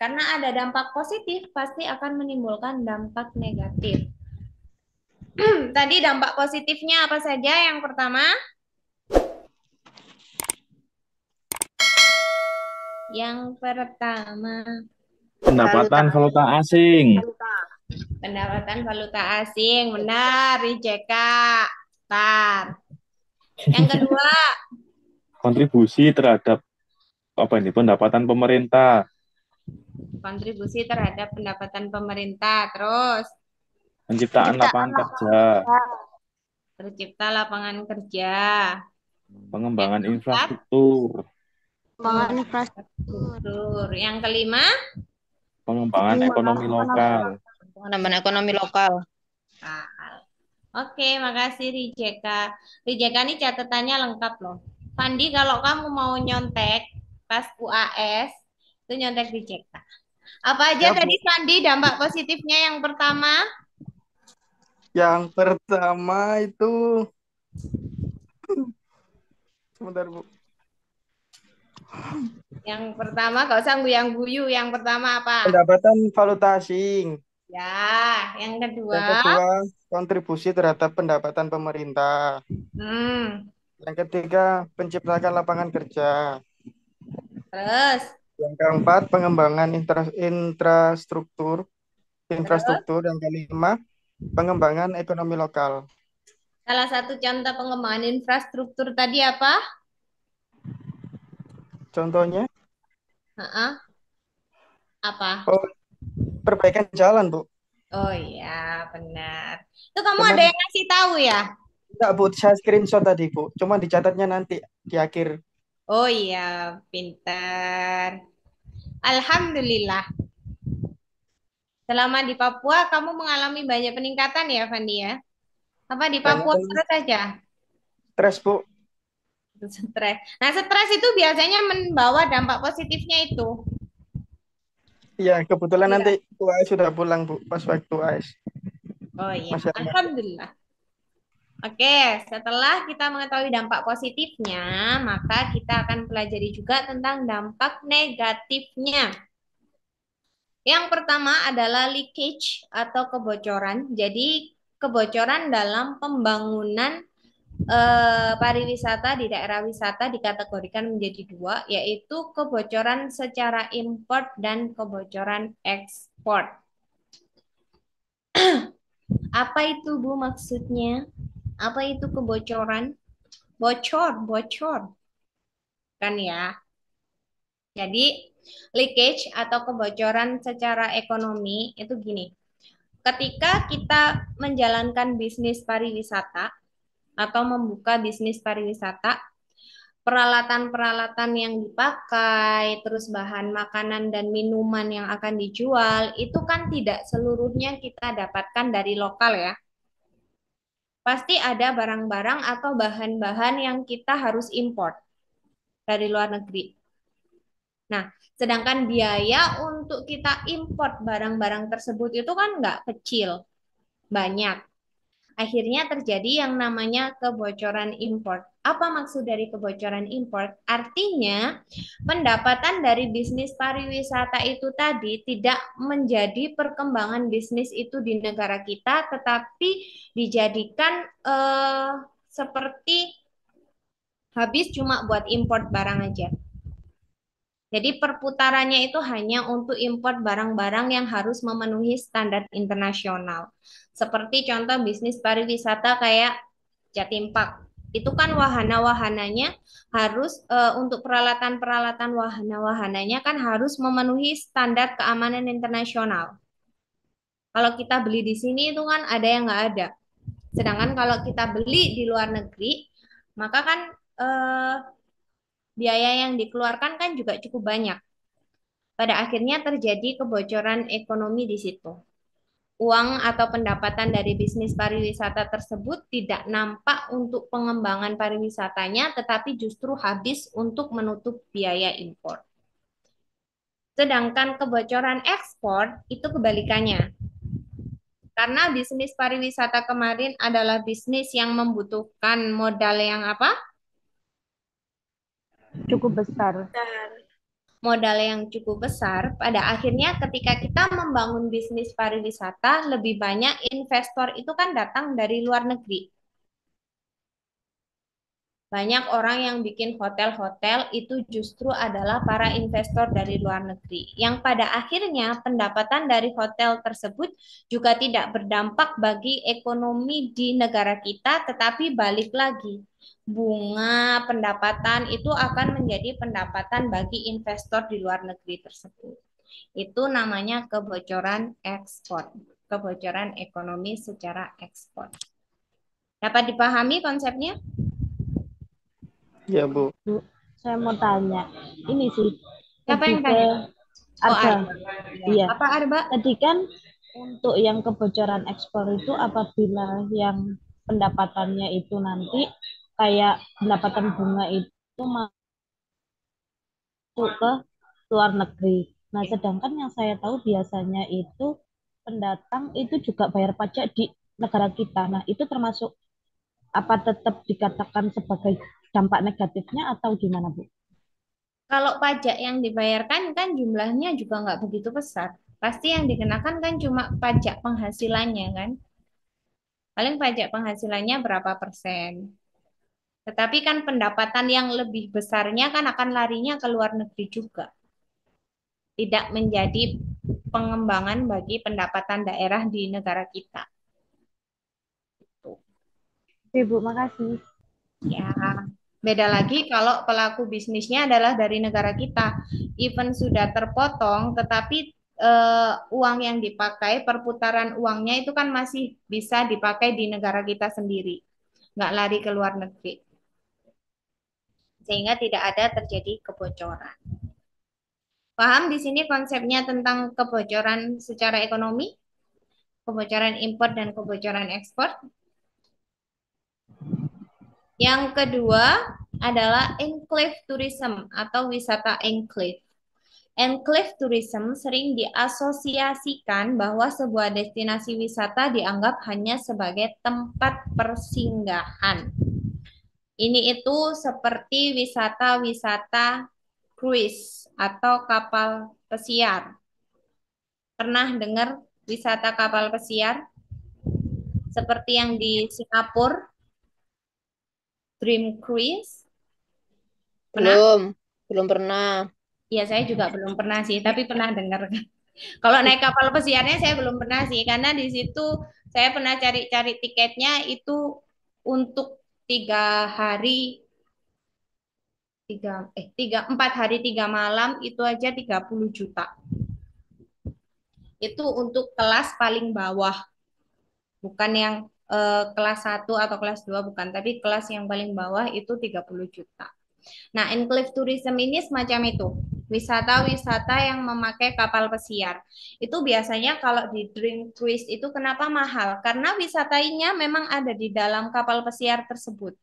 Karena ada dampak positif, pasti akan menimbulkan dampak negatif. Tadi dampak positifnya apa saja? Yang pertama, yang pertama Pendapatan Valuta. valuta asing. pendapatan valuta asing. Benar, Rijeka. Bentar. Yang kedua, Kontribusi terhadap apa ini? Pendapatan pemerintah. kontribusi terhadap pendapatan pemerintah. Terus, Penciptaan Penciptaan lapangan kerja. lapangan kerja. tercipta lapangan kerja. Yang Pengembangan keempat, infrastruktur. Pengembangan pengembangan infrastruktur. infrastruktur. Yang kelima, Pengembangan Pengembangan ekonomi ekonomi lokal. lokal. pengembangan ekonomi lokal. Oke, makasih Rijeka. Rijeka ini catatannya lengkap loh. Fandi, kalau kamu mau nyontek pas UAS, itu nyontek Rijeka. Apa aja Ya, tadi Bu. Fandi dampak positifnya yang pertama? Yang pertama itu sebentar, Bu. Yang pertama, gak usah guyang-guyu. Yang pertama apa? Pendapatan valuta asing. Ya, yang Yang kedua. kedua, kontribusi terhadap pendapatan pemerintah. Hmm, Yang ketiga, penciptakan lapangan kerja. terus, Yang keempat, pengembangan infrastruktur. terus. Infrastruktur. Yang kelima, pengembangan ekonomi lokal. Salah satu contoh pengembangan infrastruktur tadi apa? Contohnya, Heeh, apa? oh, perbaikan jalan, Bu. Oh iya, benar. Itu kamu ada Cuman yang ngasih tahu ya? enggak, Bu, saya screenshot tadi, Bu. Cuma dicatatnya nanti di akhir. Oh iya, pintar. Alhamdulillah. Selama di Papua, kamu mengalami banyak peningkatan ya, Fandi ya? Apa di Banyak Papua yang terus saja? stres, Bu. Stres. Nah, stres itu biasanya membawa dampak positifnya itu. Iya, kebetulan nanti Iya. UAS sudah pulang, Bu, pas waktu UAS. Oh iya, Masih aman. Alhamdulillah. Oke, setelah kita mengetahui dampak positifnya, maka kita akan pelajari juga tentang dampak negatifnya. Yang pertama adalah leakage atau kebocoran. Jadi, kebocoran dalam pembangunan pariwisata di daerah wisata dikategorikan menjadi dua, yaitu kebocoran secara import dan kebocoran ekspor. Apa itu, Bu, maksudnya? Apa itu kebocoran? Bocor, bocor, kan ya? Jadi, leakage atau kebocoran secara ekonomi itu gini. Ketika kita menjalankan bisnis pariwisata atau membuka bisnis pariwisata, peralatan-peralatan yang dipakai, terus bahan makanan dan minuman yang akan dijual, itu kan tidak seluruhnya kita dapatkan dari lokal ya. Pasti ada barang-barang atau bahan-bahan yang kita harus import dari luar negeri. Nah, sedangkan biaya untuk kita import barang-barang tersebut itu kan nggak kecil, banyak. Akhirnya terjadi yang namanya kebocoran import. Apa maksud dari kebocoran import? Artinya, pendapatan dari bisnis pariwisata itu tadi tidak menjadi perkembangan bisnis itu di negara kita, tetapi dijadikan seperti habis cuma buat import barang aja. Jadi perputarannya itu hanya untuk import barang-barang yang harus memenuhi standar internasional. Seperti contoh bisnis pariwisata kayak Jatim Park. Itu kan wahana-wahananya harus untuk peralatan-peralatan wahana-wahananya kan harus memenuhi standar keamanan internasional. Kalau kita beli di sini itu kan ada yang nggak ada. Sedangkan kalau kita beli di luar negeri, maka kan eh, biaya yang dikeluarkan kan juga cukup banyak. Pada akhirnya terjadi kebocoran ekonomi di situ. Uang atau pendapatan dari bisnis pariwisata tersebut tidak nampak untuk pengembangan pariwisatanya, tetapi justru habis untuk menutup biaya impor. Sedangkan kebocoran ekspor itu kebalikannya. Karena bisnis pariwisata kemarin adalah bisnis yang membutuhkan modal yang apa? Cukup besar. modal yang cukup besar, pada akhirnya ketika kita membangun bisnis pariwisata, lebih banyak investor itu kan datang dari luar negeri. Banyak orang yang bikin hotel-hotel itu justru adalah para investor dari luar negeri, yang pada akhirnya pendapatan dari hotel tersebut juga tidak berdampak bagi ekonomi di negara kita, tetapi balik lagi, bunga pendapatan itu akan menjadi pendapatan bagi investor di luar negeri tersebut. Itu namanya kebocoran ekspor, kebocoran ekonomi secara ekspor. Dapat dipahami konsepnya? Ya, Bu. Bu, saya mau tanya. Ini sih Siapa lebih yang ke tanya? Oh, Arba. Arba. Ya. Iya. Apa Arba? Tadi kan untuk yang kebocoran ekspor itu apabila yang pendapatannya itu nanti kayak pendapatan bunga itu masuk ke luar negeri. Nah, sedangkan yang saya tahu biasanya itu pendatang itu juga bayar pajak di negara kita. Nah, itu termasuk apa tetap dikatakan sebagai dampak negatifnya atau gimana, Bu? Kalau pajak yang dibayarkan kan jumlahnya juga nggak begitu besar. Pasti yang dikenakan kan cuma pajak penghasilannya kan. Paling pajak penghasilannya berapa persen. Tetapi kan pendapatan yang lebih besarnya kan akan larinya ke luar negeri juga. Tidak menjadi pengembangan bagi pendapatan daerah di negara kita. Oke, Bu, makasih. Ya, beda lagi kalau pelaku bisnisnya adalah dari negara kita. Even sudah terpotong, tetapi uang yang dipakai, perputaran uangnya itu kan masih bisa dipakai di negara kita sendiri. Nggak lari ke luar negeri. Sehingga tidak ada terjadi kebocoran. Paham di sini konsepnya tentang kebocoran secara ekonomi? Kebocoran impor dan kebocoran ekspor? Yang kedua adalah enclave tourism atau wisata enclave. Enclave tourism sering diasosiasikan bahwa sebuah destinasi wisata dianggap hanya sebagai tempat persinggahan. Ini itu seperti wisata-wisata cruise atau kapal pesiar. Pernah dengar wisata kapal pesiar? Seperti yang di Singapura, Dream Cruise? Pernah? Belum pernah. Ya, saya juga belum pernah sih, tapi pernah dengar. Kalau naik kapal pesiarnya saya belum pernah sih, karena di situ saya pernah cari-cari tiketnya itu untuk 3 hari, 4 hari 3 malam itu aja 30 juta. Itu untuk kelas paling bawah, bukan yang kelas 1 atau kelas 2 bukan, tapi kelas yang paling bawah itu 30 juta. Nah, enclave tourism ini semacam itu. Wisata-wisata yang memakai kapal pesiar. Itu biasanya kalau di Dream Cruise itu kenapa mahal? Karena wisatanya memang ada di dalam kapal pesiar tersebut.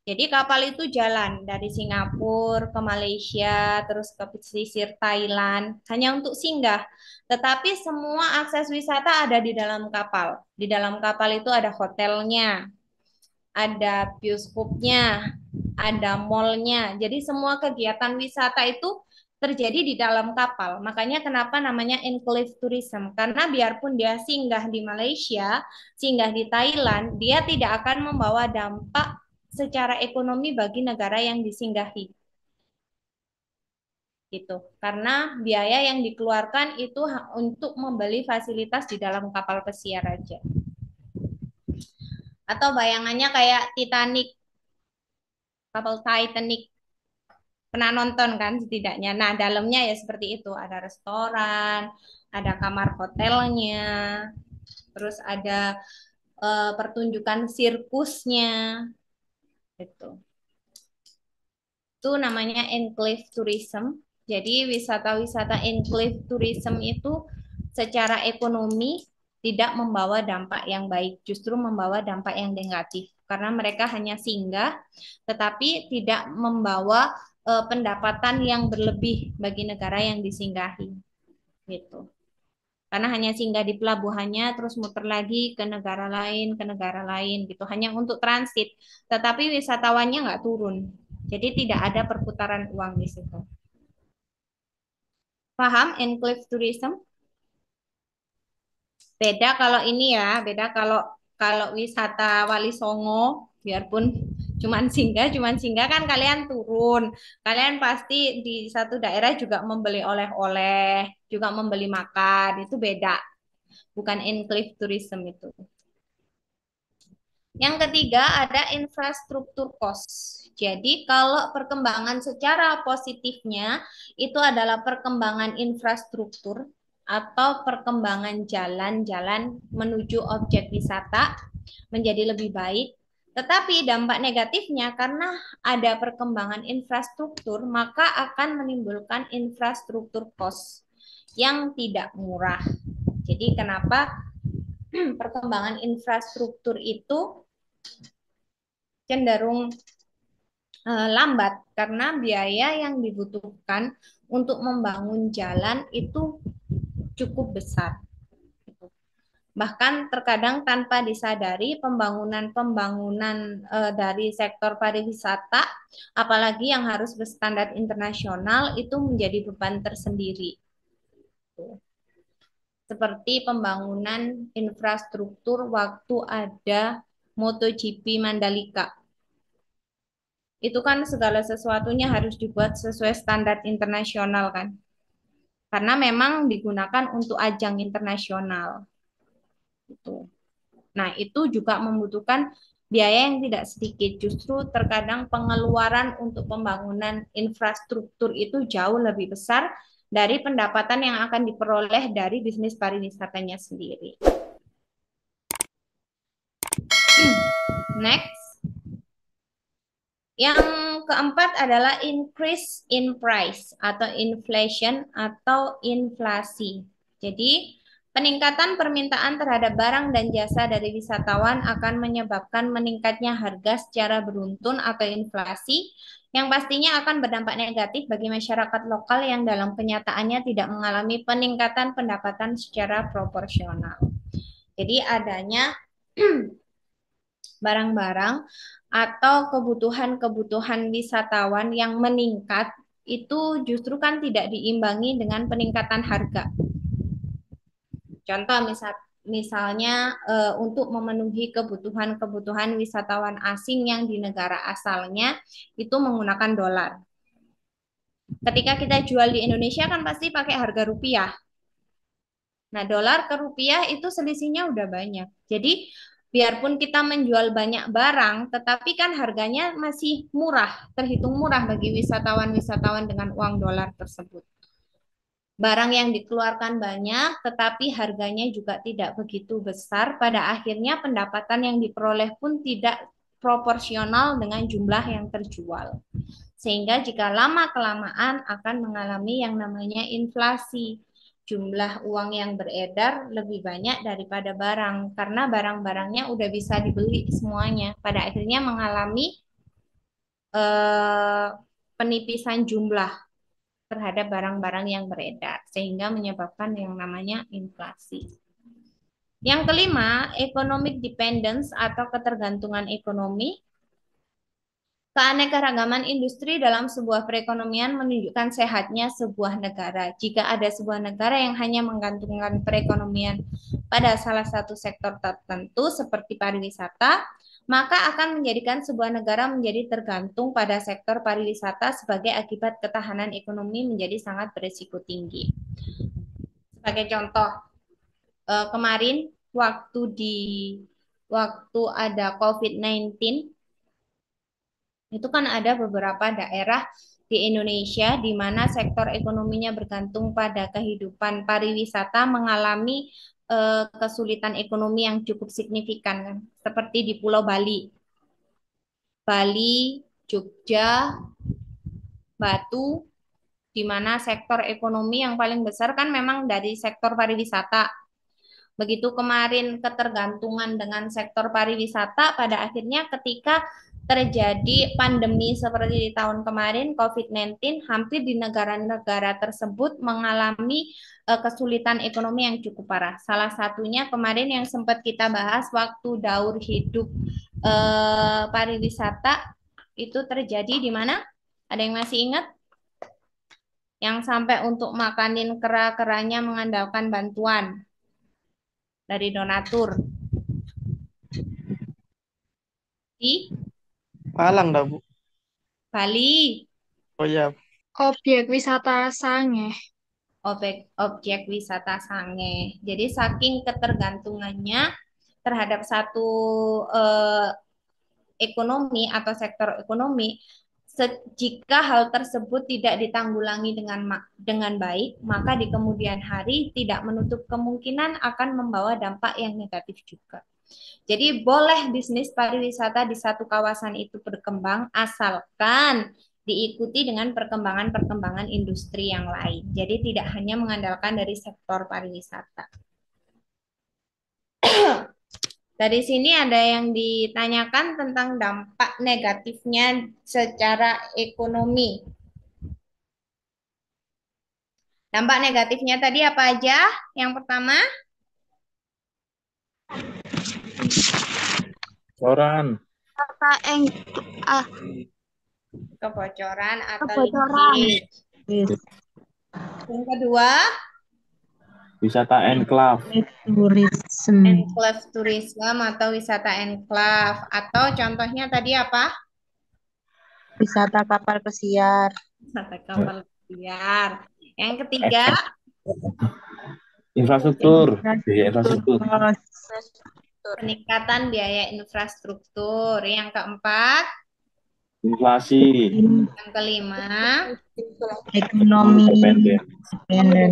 Jadi kapal itu jalan dari Singapura ke Malaysia, terus ke pesisir Thailand, hanya untuk singgah. Tetapi semua akses wisata ada di dalam kapal. Di dalam kapal itu ada hotelnya, ada bioskopnya, ada mallnya. Jadi semua kegiatan wisata itu terjadi di dalam kapal. Makanya kenapa namanya enclave tourism? Karena biarpun dia singgah di Malaysia, singgah di Thailand, dia tidak akan membawa dampak secara ekonomi bagi negara yang disinggahi. Gitu. Karena biaya yang dikeluarkan itu untuk membeli fasilitas di dalam kapal pesiar aja. Atau bayangannya kayak Titanic, kapal Titanic. Pernah nonton kan setidaknya. Nah, dalamnya ya seperti itu. Ada restoran, ada kamar hotelnya, terus ada pertunjukan sirkusnya. Gitu. Itu namanya enclave tourism. Jadi wisata-wisata enclave tourism itu secara ekonomi tidak membawa dampak yang baik, justru membawa dampak yang negatif. Karena mereka hanya singgah, tetapi tidak membawa pendapatan yang berlebih bagi negara yang disinggahi. Gitu. Karena hanya singgah di pelabuhannya, terus muter lagi ke negara lain gitu. Hanya untuk transit. Tetapi wisatawannya nggak turun. Jadi tidak ada perputaran uang di situ. Paham enclave tourism? Beda kalau ini ya, beda kalau kalau wisata Wali Songo, biarpun cuman singgah kan kalian turun. Kalian pasti di satu daerah juga membeli oleh-oleh, juga membeli makan, itu beda. Bukan enclave tourism itu. Yang ketiga ada infrastruktur cost. Jadi kalau perkembangan secara positifnya itu adalah perkembangan infrastruktur atau perkembangan jalan-jalan menuju objek wisata menjadi lebih baik. Tetapi dampak negatifnya karena ada perkembangan infrastruktur maka akan menimbulkan infrastruktur cost yang tidak murah. Jadi kenapa perkembangan infrastruktur itu cenderung lambat karena biaya yang dibutuhkan untuk membangun jalan itu cukup besar. Bahkan terkadang tanpa disadari pembangunan dari sektor pariwisata, apalagi yang harus berstandar internasional, itu menjadi beban tersendiri. Seperti pembangunan infrastruktur waktu ada MotoGP Mandalika. Itu kan segala sesuatunya harus dibuat sesuai standar internasional kan. Karena memang digunakan untuk ajang internasional. Gitu. Nah, itu juga membutuhkan biaya yang tidak sedikit. Justru terkadang pengeluaran untuk pembangunan infrastruktur itu jauh lebih besar dari pendapatan yang akan diperoleh dari bisnis pariwisatanya sendiri. Next. Yang keempat adalah increase in price atau inflation atau inflasi. Jadi, peningkatan permintaan terhadap barang dan jasa dari wisatawan akan menyebabkan meningkatnya harga secara beruntun atau inflasi yang pastinya akan berdampak negatif bagi masyarakat lokal yang dalam kenyataannya tidak mengalami peningkatan pendapatan secara proporsional. Jadi adanya barang-barang atau kebutuhan-kebutuhan wisatawan yang meningkat itu justru kan tidak diimbangi dengan peningkatan harga. Contoh misalnya untuk memenuhi kebutuhan-kebutuhan wisatawan asing yang di negara asalnya itu menggunakan dolar. Ketika kita jual di Indonesia kan pasti pakai harga rupiah. Nah, dolar ke rupiah itu selisihnya udah banyak. Jadi biarpun kita menjual banyak barang, tetapi kan harganya masih murah, terhitung murah bagi wisatawan-wisatawan dengan uang dolar tersebut. Barang yang dikeluarkan banyak, tetapi harganya juga tidak begitu besar. Pada akhirnya pendapatan yang diperoleh pun tidak proporsional dengan jumlah yang terjual. Sehingga jika lama-kelamaan akan mengalami yang namanya inflasi. Jumlah uang yang beredar lebih banyak daripada barang karena barang-barangnya udah bisa dibeli semuanya. Pada akhirnya mengalami penipisan jumlah terhadap barang-barang yang beredar sehingga menyebabkan yang namanya inflasi. Yang kelima, economic dependence atau ketergantungan ekonomi. Keanekaragaman industri dalam sebuah perekonomian menunjukkan sehatnya sebuah negara. Jika ada sebuah negara yang hanya menggantungkan perekonomian pada salah satu sektor tertentu seperti pariwisata, maka akan menjadikan sebuah negara menjadi tergantung pada sektor pariwisata sebagai akibat ketahanan ekonomi menjadi sangat berisiko tinggi. Sebagai contoh, kemarin waktu ada COVID-19, itu kan ada beberapa daerah di Indonesia di mana sektor ekonominya bergantung pada kehidupan pariwisata mengalami kesulitan ekonomi yang cukup signifikan kan. Seperti di Pulau Bali. Bali, Jogja, Batu, di mana sektor ekonomi yang paling besar kan memang dari sektor pariwisata. Begitu kemarin ketergantungan dengan sektor pariwisata, pada akhirnya ketika terjadi pandemi seperti di tahun kemarin, COVID-19, hampir di negara-negara tersebut mengalami kesulitan ekonomi yang cukup parah. Salah satunya kemarin yang sempat kita bahas waktu daur hidup pariwisata, itu terjadi di mana? Ada yang masih ingat? Yang sampai untuk makanin kera-keranya mengandalkan bantuan dari donatur. Di Malang dah, Bu. Bali, Oh iya, Objek wisata Sange. objek wisata Sange. Jadi saking ketergantungannya terhadap satu eh, ekonomi atau sektor ekonomi, jika hal tersebut tidak ditanggulangi dengan baik, maka di kemudian hari tidak menutup kemungkinan akan membawa dampak yang negatif juga. Jadi boleh bisnis pariwisata di satu kawasan itu berkembang asalkan diikuti dengan perkembangan-perkembangan industri yang lain. Jadi tidak hanya mengandalkan dari sektor pariwisata. Dari sini ada yang ditanyakan tentang dampak negatifnya secara ekonomi. Dampak negatifnya tadi apa aja? Yang pertama, Koran. kebocoran atau Kebocoran. leakage. Yang kedua, Wisata enclave. Tourism. enclave tourism atau wisata enclave. Atau contohnya tadi apa? Wisata kapal pesiar. Wisata kapal liar. Yang ketiga, Infrastruktur. Biaya infrastruktur. peningkatan biaya infrastruktur. Yang keempat, Inflasi. yang kelima, Ekonomi Independen. independen.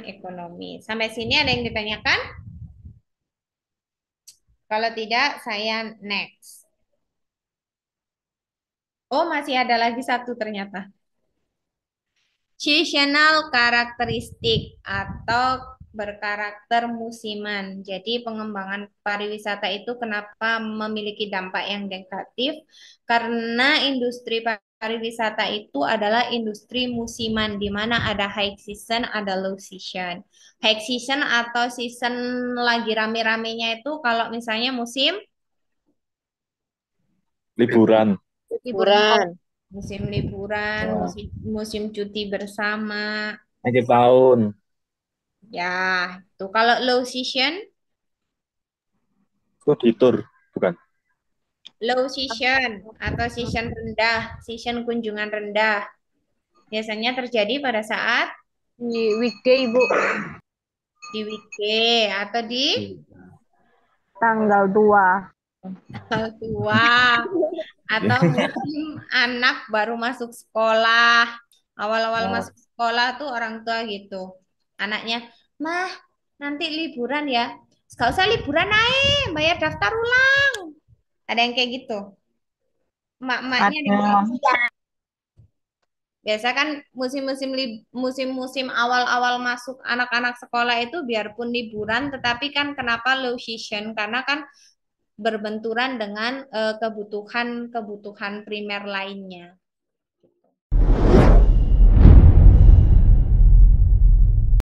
ekonomi. Sampai sini ada yang ditanyakan? Kalau tidak, saya next. Oh, masih ada lagi satu ternyata. Seasonal karakteristik atau berkarakter musiman. Jadi pengembangan pariwisata itu kenapa memiliki dampak yang negatif? Karena industri pariwisata itu adalah industri musiman, di mana ada high season, ada low season. High season atau season lagi rame-ramenya itu kalau misalnya musim Liburan. Liburan. musim liburan, Wah. musim cuti bersama. Akhir tahun. Ya, tuh kalau low season, Auditor. Bukan. low season atau season rendah, season kunjungan rendah. Biasanya terjadi pada saat Di weekday, Bu. di weekday atau di Tanggal 2. tanggal tua atau musim anak baru masuk sekolah. Awal-awal masuk sekolah tuh orang tua gitu. Anaknya, "Mah, nanti liburan ya." Gak usah liburan naik, bayar daftar ulang. Ada yang kayak gitu. Emak-emaknya di Ada. biasa kan musim-musim awal-awal masuk anak-anak sekolah itu biarpun liburan tetapi kan kenapa low season? Karena kan berbenturan dengan kebutuhan-kebutuhan primer lainnya.